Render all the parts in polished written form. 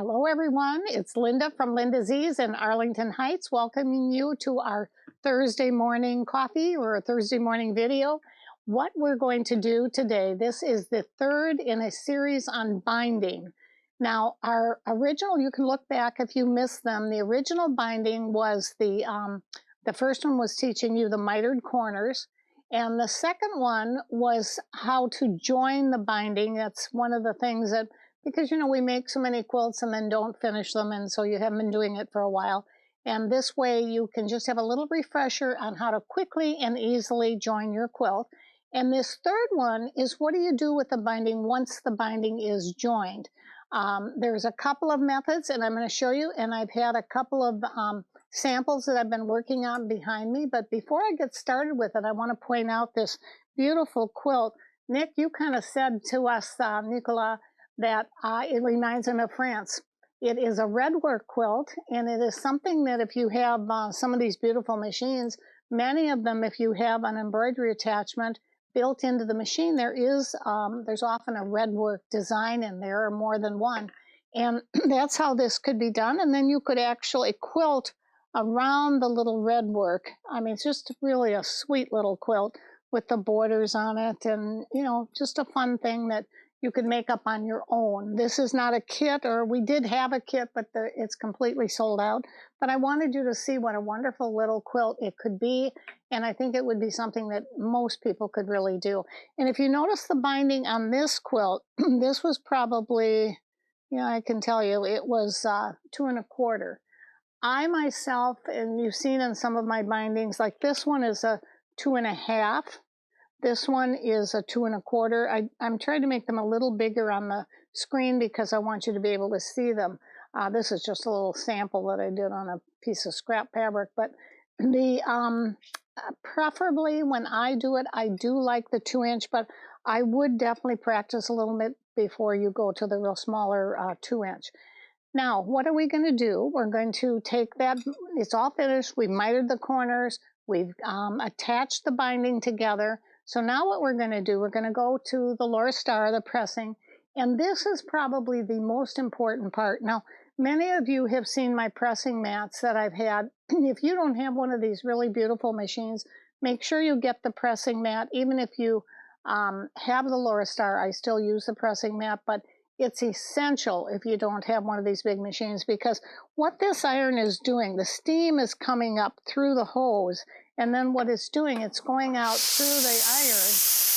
Hello everyone, it's Linda from Linda's Ease in Arlington Heights, welcoming you to our Thursday morning coffee or a Thursday morning video. What we're going to do today, this is the third in a series on binding. Now our original, you can look back if you missed them, the original binding was the first one was teaching you the mitered corners. And the second one was how to join the binding. That's one of the things that, because, you know, we make so many quilts and then don't finish them, and so you haven't been doing it for a while. And this way you can just have a little refresher on how to quickly and easily join your quilt. And this third one is, what do you do with the binding once the binding is joined? There's a couple of methods, and I'm going to show you, and I've had a couple of samples that I've been working on behind me. But before I get started with it, I want to point out this beautiful quilt. Nick, you kind of said to us, Nicola, that it reminds him of France. It is a red work quilt, and it is something that if you have some of these beautiful machines, many of them, if you have an embroidery attachment built into the machine, there's often a red work design in there, or more than one. And that's how this could be done. And then you could actually quilt around the little red work. I mean, it's just really a sweet little quilt with the borders on it, and, you know, just a fun thing that you could make up on your own. This is not a kit, or we did have a kit, but it's completely sold out. But I wanted you to see what a wonderful little quilt it could be, and I think it would be something that most people could really do. And if you notice the binding on this quilt, this was probably, yeah, I can tell you, it was 2 1/4. I myself, and you've seen in some of my bindings, like this one is a 2 1/2. This one is a 2 1/4. I'm trying to make them a little bigger on the screen because I want you to be able to see them. This is just a little sample that I did on a piece of scrap fabric. But the preferably when I do it, I do like the 2-inch, but I would definitely practice a little bit before you go to the real smaller 2-inch. Now, what are we going to do? We're going to take that, it's all finished, we've mitered the corners, we've attached the binding together. So now what we're going to do, we're going to go to the lower star, the pressing, and this is probably the most important part. Now, many of you have seen my pressing mats that I've had. If you don't have one of these really beautiful machines, make sure you get the pressing mat. Even if you have the lower star, I still use the pressing mat, but it's essential if you don't have one of these big machines, because what this iron is doing, the steam is coming up through the hose, and then what it's doing, it's going out through the iron.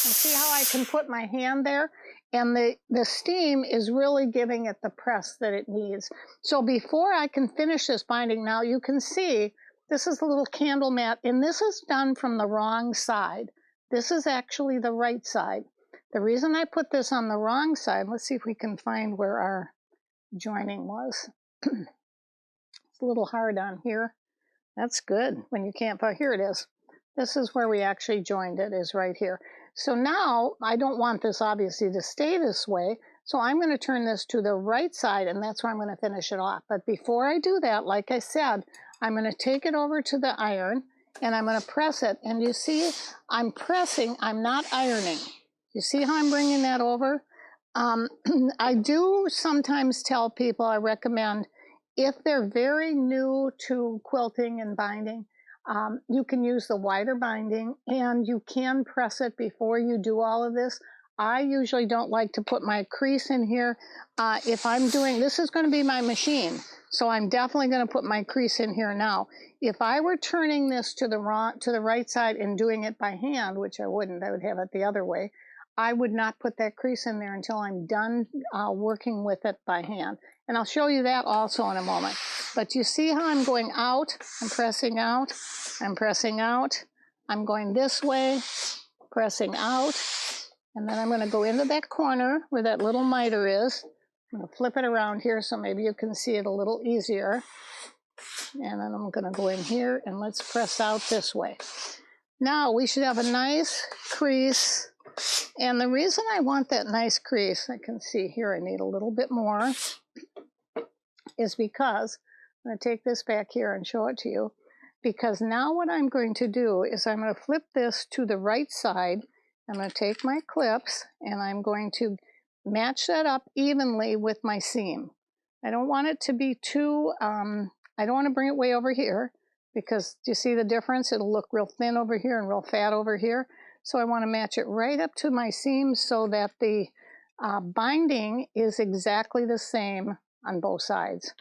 And see how I can put my hand there? And the steam is really giving it the press that it needs. So before I can finish this binding, now you can see this is a little candle mat, and this is done from the wrong side. This is actually the right side. The reason I put this on the wrong side, let's see if we can find where our joining was. It's a little hard on here. That's good when you can't find, here it is. This is where we actually joined it, is right here. So now I don't want this obviously to stay this way, so I'm going to turn this to the right side, and that's where I'm going to finish it off. But before I do that, like I said, I'm going to take it over to the iron, and I'm going to press it. And you see, I'm pressing, I'm not ironing. You see how I'm bringing that over? I do sometimes tell people, I recommend, if they're very new to quilting and binding, you can use the wider binding, and you can press it before you do all of this. I usually don't like to put my crease in here. If I'm doing, this is going to be my machine, so I'm definitely going to put my crease in here now. If I were turning this to the right side and doing it by hand, which I wouldn't, I would have it the other way, I would not put that crease in there until I'm done working with it by hand. And I'll show you that also in a moment. But you see how I'm going out, I'm pressing out, I'm pressing out, I'm going this way, pressing out, and then I'm going to go into that corner where that little miter is. I'm going to flip it around here so maybe you can see it a little easier. And then I'm going to go in here, and let's press out this way. Now we should have a nice crease. And the reason I want that nice crease, I can see here I need a little bit more, is because, I'm going to take this back here and show it to you, because now what I'm going to do is I'm going to flip this to the right side. I'm going to take my clips, and I'm going to match that up evenly with my seam. I don't want it to be too, I don't want to bring it way over here, because do you see the difference? It'll look real thin over here and real fat over here. So I want to match it right up to my seams so that the binding is exactly the same on both sides.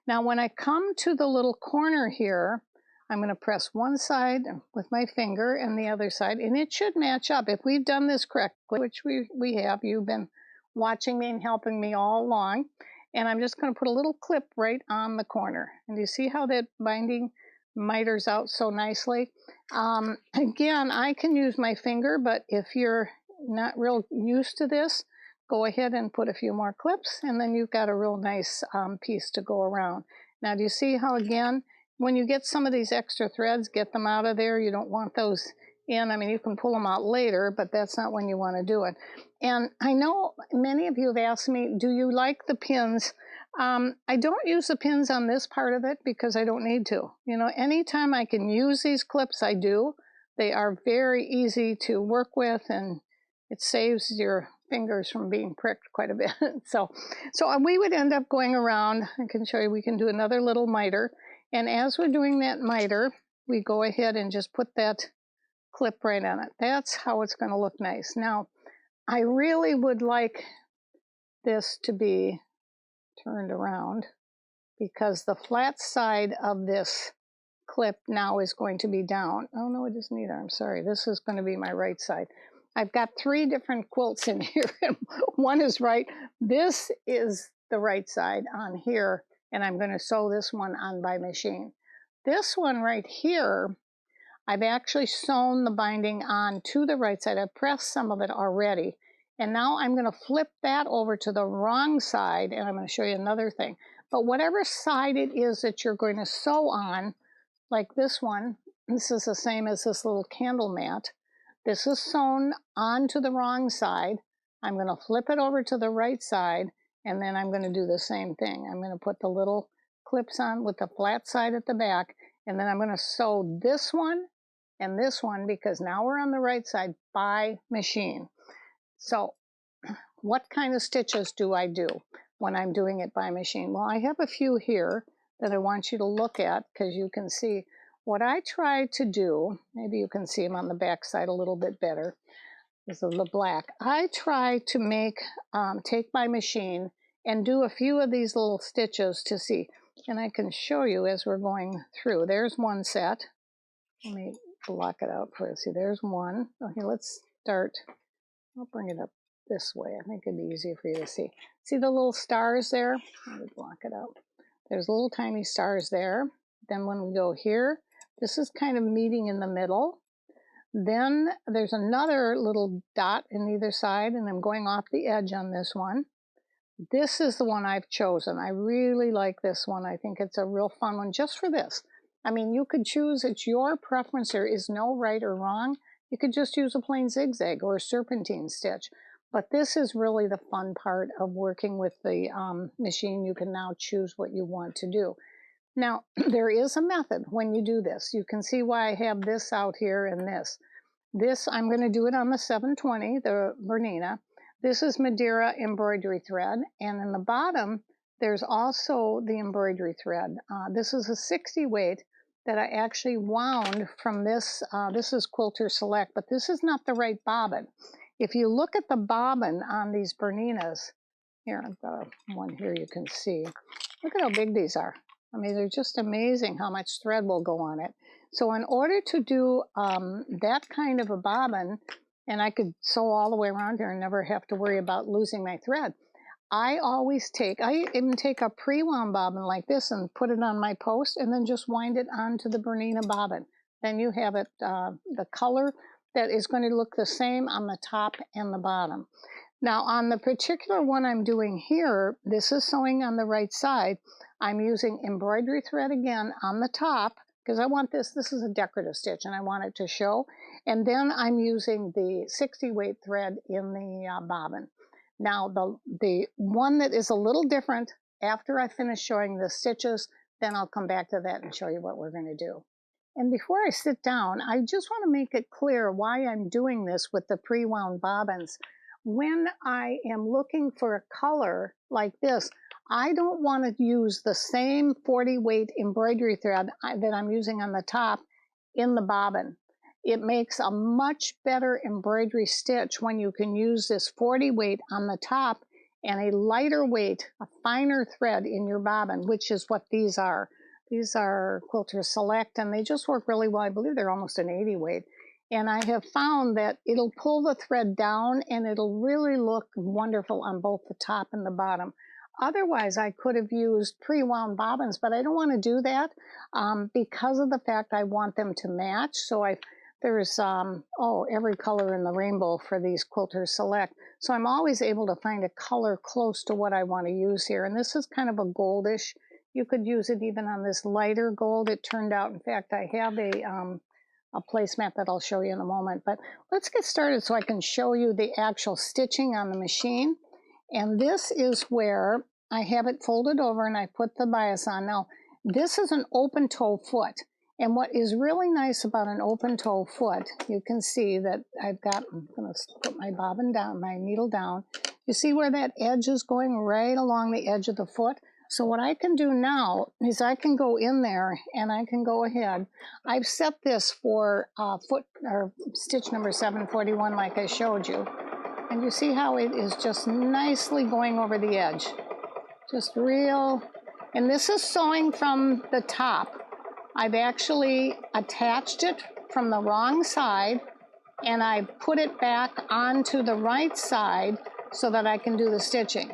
Now when I come to the little corner here, I'm going to press one side with my finger and the other side, and it should match up. If we've done this correctly, which we have, you've been watching me and helping me all along. And I'm just going to put a little clip right on the corner. And you see how that binding miters out so nicely? Again, I can use my finger, but if you're not real used to this, go ahead and put a few more clips, and then you've got a real nice piece to go around. Now, do you see how, again, when you get some of these extra threads, get them out of there. You don't want those in. I mean, you can pull them out later, but that's not when you want to do it. And I know many of you have asked me, do you like the pins? I don't use the pins on this part of it because I don't need to. You know, anytime I can use these clips, I do. They are very easy to work with, and it saves your fingers from being pricked quite a bit. So we would end up going around. I can show you, we can do another little miter. And as we're doing that miter, we go ahead and just put that clip right on it. That's how it's going to look nice. Now, I really would like this to be turned around, because the flat side of this clip now is going to be down. Oh no, it isn't either. I'm sorry. This is going to be my right side. I've got 3 different quilts in here, and one is right. This is the right side on here, and I'm going to sew this one on by machine. This one right here, I've actually sewn the binding on to the right side. I've pressed some of it already. And now I'm going to flip that over to the wrong side, and I'm going to show you another thing. But whatever side it is that you're going to sew on, like this one, this is the same as this little candle mat. This is sewn onto the wrong side. I'm going to flip it over to the right side, and then I'm going to do the same thing. I'm going to put the little clips on with the flat side at the back, and then I'm going to sew this one and this one, because now we're on the right side by machine. So what kind of stitches do I do when I'm doing it by machine? Well, I have a few here that I want you to look at, because you can see what I try to do. Maybe you can see them on the back side a little bit better. This is the black. I try to make, take my machine and do a few of these little stitches to see. And I can show you as we're going through. There's one set. Let me block it out for you. See, there's one. Okay, let's start. I'll bring it up this way. I think it'd be easier for you to see. See the little stars there? Let me block it out. There's little tiny stars there. Then when we go here, this is kind of meeting in the middle. Then there's another little dot in either side, and I'm going off the edge on this one. This is the one I've chosen. I really like this one. I think it's a real fun one just for this. I mean, you could choose, it's your preference. There is no right or wrong. You could just use a plain zigzag or a serpentine stitch. But this is really the fun part of working with the machine. You can now choose what you want to do. Now, there is a method when you do this. You can see why I have this out here and this. This, I'm going to do it on the 720, the Bernina. This is Madeira embroidery thread. And in the bottom, there's also the embroidery thread. This is a 60 weight that I actually wound from this. This is Quilter Select, but this is not the right bobbin. If you look at the bobbin on these Berninas, here, I've got one here you can see. Look at how big these are. I mean, they're just amazing how much thread will go on it. So in order to do that kind of a bobbin, and I could sew all the way around here and never have to worry about losing my thread, I even take a pre-wound bobbin like this and put it on my post, and then just wind it onto the Bernina bobbin. Then you have it, the color that is going to look the same on the top and the bottom. Now on the particular one I'm doing here, this is sewing on the right side. I'm using embroidery thread again on the top, because I want this is a decorative stitch and I want it to show. And then I'm using the 60 weight thread in the bobbin. Now the one that is a little different, after I finish showing the stitches, then I'll come back to that and show you what we're going to do. And before I sit down, I just want to make it clear why I'm doing this with the pre-wound bobbins. When I am looking for a color like this, I don't want to use the same 40 weight embroidery thread that I'm using on the top in the bobbin. It makes a much better embroidery stitch when you can use this 40 weight on the top and a lighter weight, a finer thread in your bobbin, which is what these are. These are Quilter Select, and they just work really well. I believe they're almost an 80 weight. And I have found that it'll pull the thread down and it'll really look wonderful on both the top and the bottom. Otherwise, I could have used pre-wound bobbins, but I don't want to do that because of the fact I want them to match. So there's every color in the rainbow for these Quilter Select. So I'm always able to find a color close to what I want to use here. And this is kind of a goldish. You could use it even on this lighter gold. It turned out, in fact, I have a placemat that I'll show you in a moment. But let's get started so I can show you the actual stitching on the machine. And this is where I have it folded over and I put the bias on. Now, this is an open toe foot. And what is really nice about an open toe foot, you can see that I'm going to put my bobbin down, my needle down. You see where that edge is going right along the edge of the foot? So what I can do now is I can go in there and I can go ahead. I've set this for foot or stitch number 741 like I showed you. And you see how it is just nicely going over the edge. Just real, and this is sewing from the top. I've actually attached it from the wrong side and I put it back onto the right side so that I can do the stitching.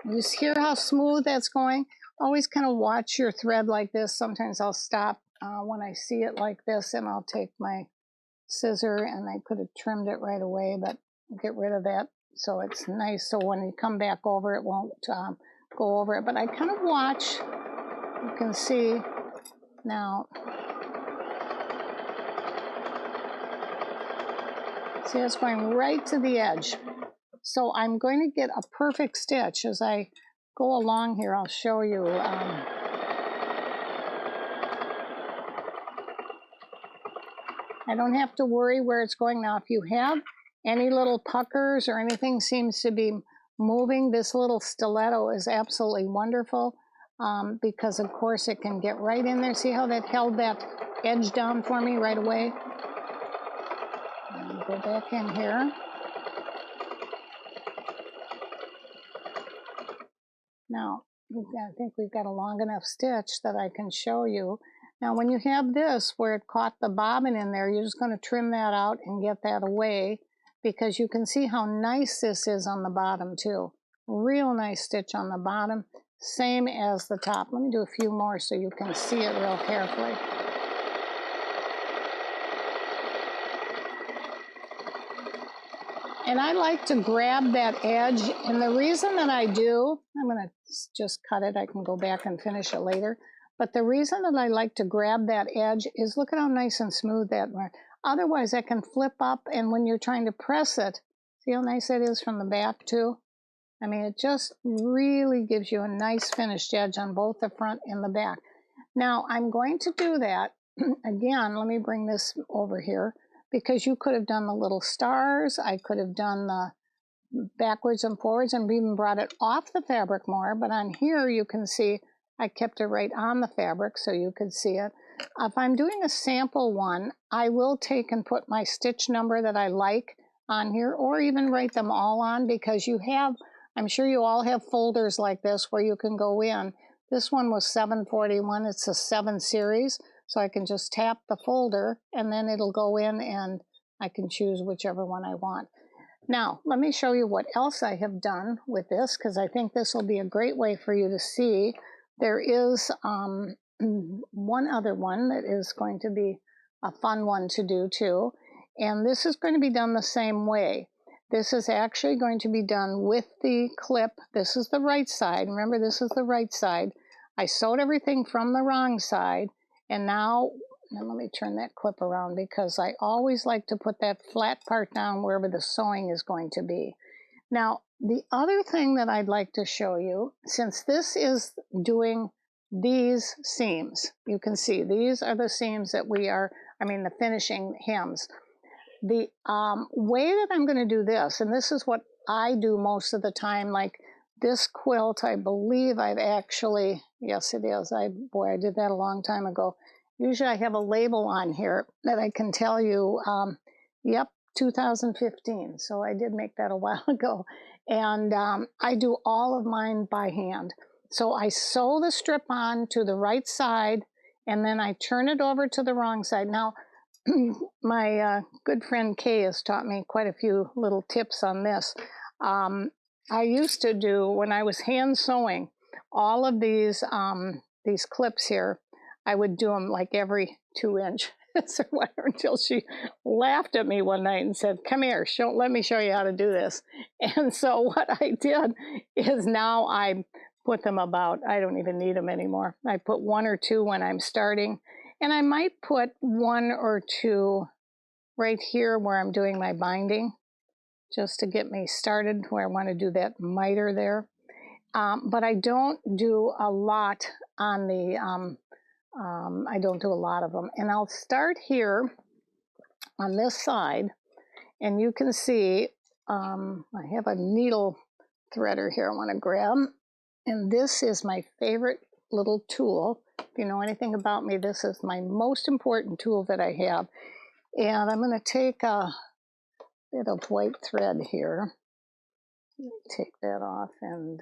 You hear how smooth that's going? Always kind of watch your thread like this. Sometimes I'll stop when I see it like this and I'll take my scissor, and I could have trimmed it right away, but get rid of that so it's nice. So when you come back over, it won't go over it. But I kind of watch. You can see now. See, it's going right to the edge. So I'm going to get a perfect stitch as I go along here. I'll show you. I don't have to worry where it's going. Now, if you have any little puckers or anything seems to be moving, this little stiletto is absolutely wonderful because, of course, it can get right in there. See how that held that edge down for me right away? And go back in here. Now, I think we've got a long enough stitch that I can show you. Now, when you have this where it caught the bobbin in there, you're just going to trim that out and get that away because you can see how nice this is on the bottom too. Real nice stitch on the bottom, same as the top. Let me do a few more so you can see it real carefully. And I like to grab that edge, and the reason that I do, I'm going to just cut it, I can go back and finish it later, but the reason that I like to grab that edge is look at how nice and smooth that was. Otherwise I can flip up, and when you're trying to press it, see how nice that is from the back too? I mean, it just really gives you a nice finished edge on both the front and the back. Now I'm going to do that, again, let me bring this over here, because you could have done the little stars, I could have done the backwards and forwards and even brought it off the fabric more, but on here you can see I kept it right on the fabric so you could see it. If I'm doing a sample one, I will take and put my stitch number that I like on here, or even write them all on, because you have, I'm sure you all have folders like this where you can go in. This one was 741, it's a 7 series. So I can just tap the folder and then it'll go in and I can choose whichever one I want. Now, let me show you what else I have done with this, because I think this will be a great way for you to see. There is one other one that is going to be a fun one to do too. And this is going to be done the same way. This is actually going to be done with the clip. This is the right side. Remember, this is the right side. I sewed everything from the wrong side. And now let me turn that clip around, because I always like to put that flat part down wherever the sewing is going to be. Now, the other thing that I'd like to show you, since this is doing these seams, you can see these are the seams that the finishing hems. The way that I'm going to do this, and this is what I do most of the time, like This quilt, I believe I've actually, yes it is, boy, I did that a long time ago. Usually I have a label on here that I can tell you, yep, 2015, so I did make that a while ago. And I do all of mine by hand. So I sew the strip on to the right side, and then I turn it over to the wrong side. Now, my good friend Kay has taught me quite a few little tips on this. I used to do, when I was hand sewing, all of these clips here, I would do them like every 2 inch or whatever, until she laughed at me one night and said, "Come here, let me show you how to do this." And so what I did is now I put them about, I don't even need them anymore. I put 1 or 2 when I'm starting, and I might put 1 or 2 right here where I'm doing my binding, just to get me started, where I want to do that miter there. But I don't do a lot on the, I don't do a lot of them. And I'll start here on this side, and you can see I have a needle threader here I want to grab. And this is my favorite little tool. If you know anything about me, this is my most important tool that I have. And I'm going to take a bit of white thread here. Take that off and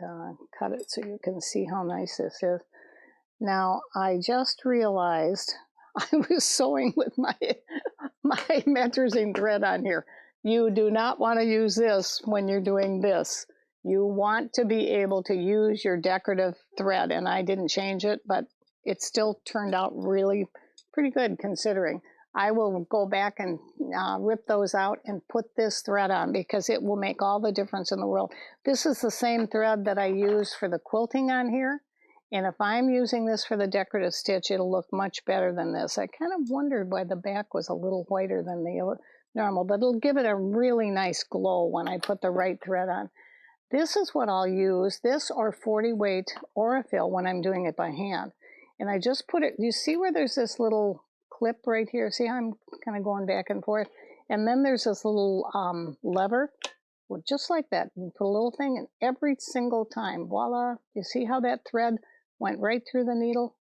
cut it so you can see how nice this is. Now, I just realized I was sewing with my metrazine thread on here. You do not want to use this when you're doing this. You want to be able to use your decorative thread, and I didn't change it, but it still turned out really pretty good considering. I will go back and rip those out and put this thread on, because it will make all the difference in the world. This is the same thread that I use for the quilting on here. And if I'm using this for the decorative stitch, it'll look much better than this. I kind of wondered why the back was a little whiter than the normal, but it'll give it a really nice glow when I put the right thread on. This is what I'll use, this or 40 weight Aurifil when I'm doing it by hand. And I just put it, you see where there's this little clip right here? See how I'm kind of going back and forth? And then there's this little lever, well, just like that. You put a little thing, and every single time, voila, you see how that thread went right through the needle?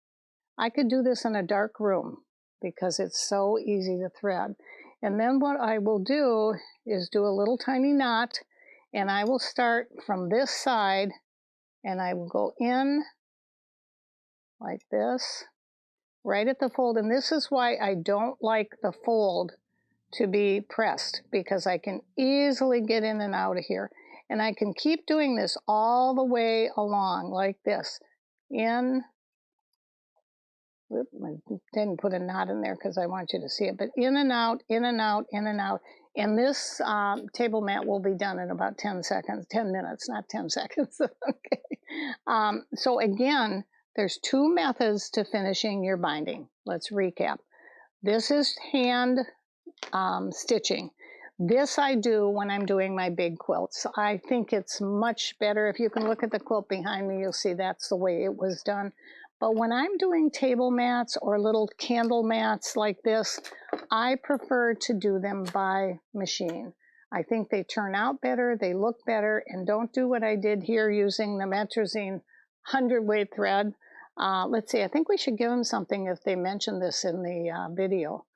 I could do this in a dark room because it's so easy to thread. And then what I will do is do a little tiny knot, and I will start from this side, and I will go in like this, right at the fold. And this is why I don't like the fold to be pressed, because I can easily get in and out of here. And I can keep doing this all the way along like this. In, whoop, I didn't put a knot in there because I want you to see it, but in and out, in and out, in and out. And this table mat will be done in about 10 seconds, 10 minutes, not 10 seconds. Okay. So again, there's 2 methods to finishing your binding. Let's recap. This is hand stitching. This I do when I'm doing my big quilts. I think it's much better. If you can look at the quilt behind me, you'll see that's the way it was done. But when I'm doing table mats or little candle mats like this, I prefer to do them by machine. I think they turn out better, they look better, and don't do what I did here using the metrazine 100 weight thread. Let's see, I think we should give them something if they mention this in the video.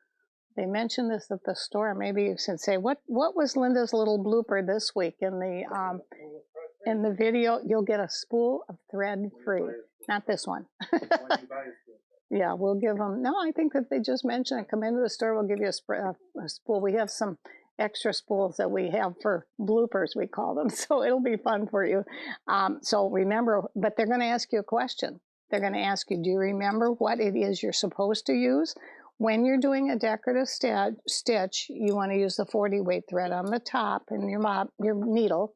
They mentioned this at the store. Maybe you should say, what was Linda's little blooper this week in the video? You'll get a spool of thread free. Not this one. Yeah, we'll give them. No, I think that they just mentioned it. Come into the store, we'll give you a spool. We have some extra spools that we have for bloopers, we call them. So it'll be fun for you. So remember, but they're going to ask you a question. They're going to ask you, do you remember what it is you're supposed to use? When you're doing a decorative stitch, you want to use the 40 weight thread on the top and your needle.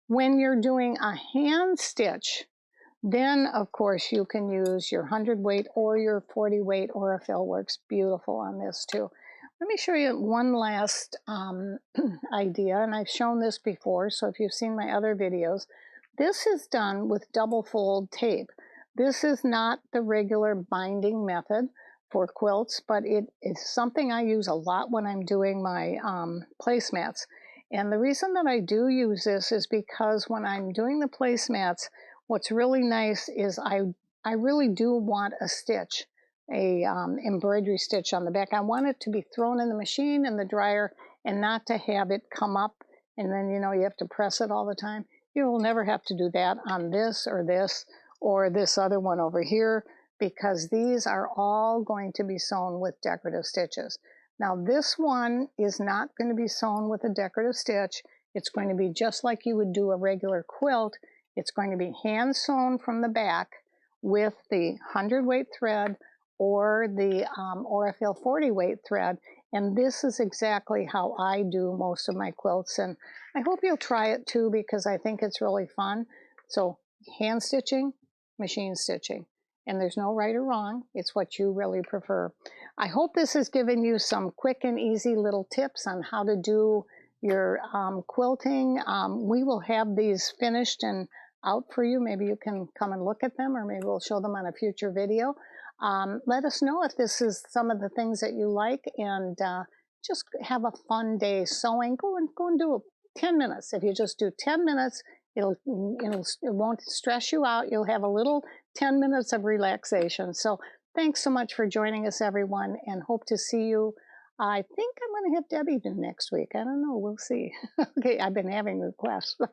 When you're doing a hand stitch, then of course you can use your 100 weight or your 40 weight Aurifil. Works beautiful on this too. Let me show you one last idea, and I've shown this before, so if you've seen my other videos, this is done with double fold tape. This is not the regular binding method for quilts, but it is something I use a lot when I'm doing my placemats. And the reason that I do use this is because when I'm doing the placemats, what's really nice is I really do want a stitch, a embroidery stitch on the back. I want it to be thrown in the machine in the dryer and not to have it come up and then you have to press it all the time. You will never have to do that on this or this other one over here, because these are all going to be sewn with decorative stitches. Now this one is not going to be sewn with a decorative stitch. It's going to be just like you would do a regular quilt. It's going to be hand sewn from the back with the 100 weight thread or the Orifil 40 weight thread. And this is exactly how I do most of my quilts. And I hope you'll try it too, because I think it's really fun. So hand stitching, machine stitching. And there's no right or wrong. It's what you really prefer. I hope this has given you some quick and easy little tips on how to do your quilting. We will have these finished and out for you. Maybe you can come and look at them, or maybe we'll show them on a future video. Let us know if this is some of the things that you like, and just have a fun day sewing. Go and do 10 minutes. If you just do 10 minutes, it won't stress you out. You'll have a little 10 minutes of relaxation. So thanks so much for joining us, everyone, and hope to see you. I think I'm going to have Debbie do next week. I don't know. We'll see. Okay, I've been having requests. So.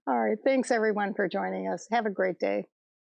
All right. Thanks, everyone, for joining us. Have a great day.